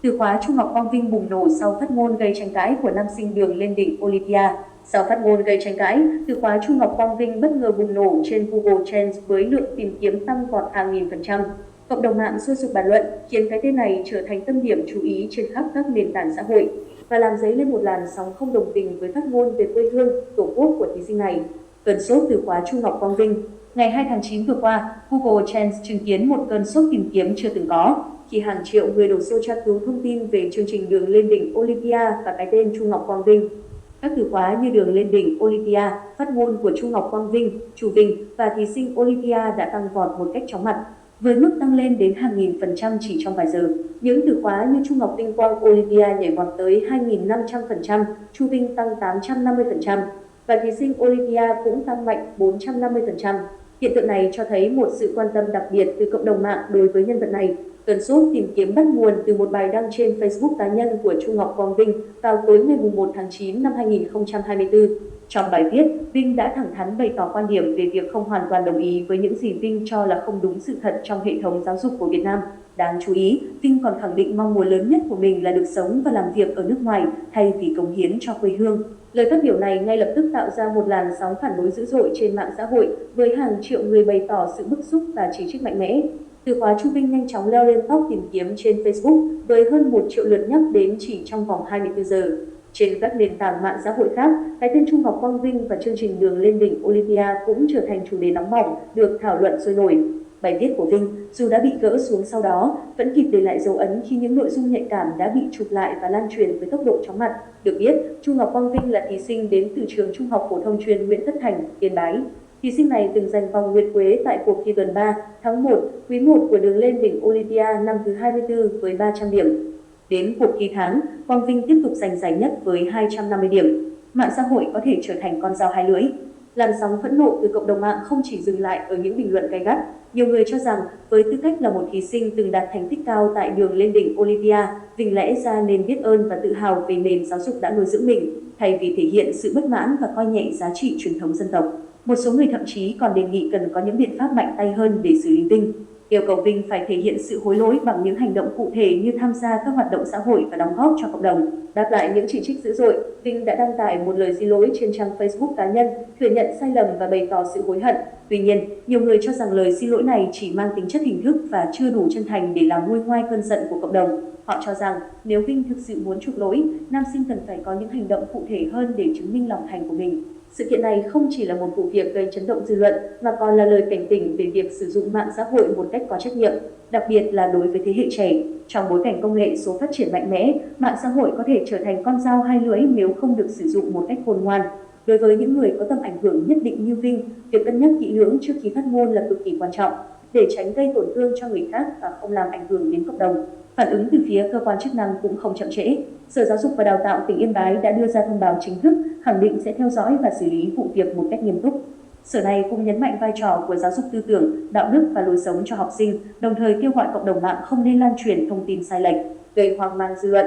Từ khóa Trung học Quang Vinh bùng nổ sau phát ngôn gây tranh cãi của nam sinh đường lên đỉnh Olympia. Sau phát ngôn gây tranh cãi, từ khóa Trung học Quang Vinh bất ngờ bùng nổ trên Google Trends với lượng tìm kiếm tăng vọt hàng nghìn %. Cộng đồng mạng sôi sục bàn luận khiến cái tên này trở thành tâm điểm chú ý trên khắp các nền tảng xã hội và làm dấy lên một làn sóng không đồng tình với phát ngôn về quê hương, tổ quốc của thí sinh này. Cơn sốt từ khóa Trung học Quang Vinh. Ngày 2 tháng 9 vừa qua, Google Trends chứng kiến một cơn sốt tìm kiếm chưa từng có khi hàng triệu người đổ xô tra cứu thông tin về chương trình đường lên đỉnh Olympia và cái tên Trung học Quang Vinh. Các từ khóa như đường lên đỉnh Olympia, phát ngôn của Trung học Quang Vinh, Trù Vinh và thí sinh Olympia đã tăng vọt một cách chóng mặt, với mức tăng lên đến hàng nghìn % chỉ trong vài giờ. Những từ khóa như Trung học Vinh Quang Olympia nhảy vọt tới 2.500%, Trù Vinh tăng 850% và thí sinh Olympia cũng tăng mạnh 450%. Hiện tượng này cho thấy một sự quan tâm đặc biệt từ cộng đồng mạng đối với nhân vật này. Cơn sốt tìm kiếm bắt nguồn từ một bài đăng trên Facebook cá nhân của Trung học Quang Vinh vào tối ngày 1 tháng 9 năm 2024. Trong bài viết, Vinh đã thẳng thắn bày tỏ quan điểm về việc không hoàn toàn đồng ý với những gì Vinh cho là không đúng sự thật trong hệ thống giáo dục của Việt Nam. Đáng chú ý, Vinh còn khẳng định mong muốn lớn nhất của mình là được sống và làm việc ở nước ngoài thay vì cống hiến cho quê hương. Lời phát biểu này ngay lập tức tạo ra một làn sóng phản đối dữ dội trên mạng xã hội với hàng triệu người bày tỏ sự bức xúc và chỉ trích mạnh mẽ. Từ khóa Trù Vinh nhanh chóng leo lên top tìm kiếm trên Facebook với hơn 1 triệu lượt nhắc đến chỉ trong vòng 24 giờ. Trên các nền tảng mạng xã hội khác, cái tên Trung học Quang Vinh và chương trình đường lên đỉnh Olympia cũng trở thành chủ đề nóng bỏng được thảo luận sôi nổi. Bài viết của Vinh, dù đã bị gỡ xuống sau đó, vẫn kịp để lại dấu ấn khi những nội dung nhạy cảm đã bị chụp lại và lan truyền với tốc độ chóng mặt. Được biết, Trung học Quang Vinh là thí sinh đến từ trường Trung học phổ thông chuyên Nguyễn Tất Thành, Yên Bái. Thí sinh này từng giành vòng nguyệt quế tại cuộc thi tuần 3, tháng 1, quý 1 của đường lên đỉnh Olympia năm thứ 24 với 300 điểm. Đến cuộc thi tháng, Quang Vinh tiếp tục giành giải nhất với 250 điểm. Mạng xã hội có thể trở thành con dao hai lưỡi. Làn sóng phẫn nộ từ cộng đồng mạng không chỉ dừng lại ở những bình luận gay gắt. Nhiều người cho rằng với tư cách là một thí sinh từng đạt thành tích cao tại đường lên đỉnh Olympia, Vinh lẽ ra nên biết ơn và tự hào về nền giáo dục đã nuôi dưỡng mình, thay vì thể hiện sự bất mãn và coi nhẹ giá trị truyền thống dân tộc. Một số người thậm chí còn đề nghị cần có những biện pháp mạnh tay hơn để xử lý Vinh, yêu cầu Vinh phải thể hiện sự hối lỗi bằng những hành động cụ thể như tham gia các hoạt động xã hội và đóng góp cho cộng đồng. Đáp lại những chỉ trích dữ dội, Vinh đã đăng tải một lời xin lỗi trên trang Facebook cá nhân, thừa nhận sai lầm và bày tỏ sự hối hận. Tuy nhiên, nhiều người cho rằng lời xin lỗi này chỉ mang tính chất hình thức và chưa đủ chân thành để làm nguôi ngoai cơn giận của cộng đồng. Họ cho rằng nếu Vinh thực sự muốn chuộc lỗi, nam sinh cần phải có những hành động cụ thể hơn để chứng minh lòng thành của mình. Sự kiện này không chỉ là một vụ việc gây chấn động dư luận mà còn là lời cảnh tỉnh về việc sử dụng mạng xã hội một cách có trách nhiệm, đặc biệt là đối với thế hệ trẻ. Trong bối cảnh công nghệ số phát triển mạnh mẽ, mạng xã hội có thể trở thành con dao hai lưỡi nếu không được sử dụng một cách khôn ngoan. Đối với những người có tầm ảnh hưởng nhất định như Vinh, việc cân nhắc kỹ lưỡng trước khi phát ngôn là cực kỳ quan trọng để tránh gây tổn thương cho người khác và không làm ảnh hưởng đến cộng đồng. Phản ứng từ phía cơ quan chức năng cũng không chậm trễ. Sở Giáo dục và Đào tạo tỉnh Yên Bái đã đưa ra thông báo chính thức khẳng định sẽ theo dõi và xử lý vụ việc một cách nghiêm túc. Sở này cũng nhấn mạnh vai trò của giáo dục tư tưởng, đạo đức và lối sống cho học sinh, đồng thời kêu gọi cộng đồng mạng không nên lan truyền thông tin sai lệch, gây hoang mang dư luận.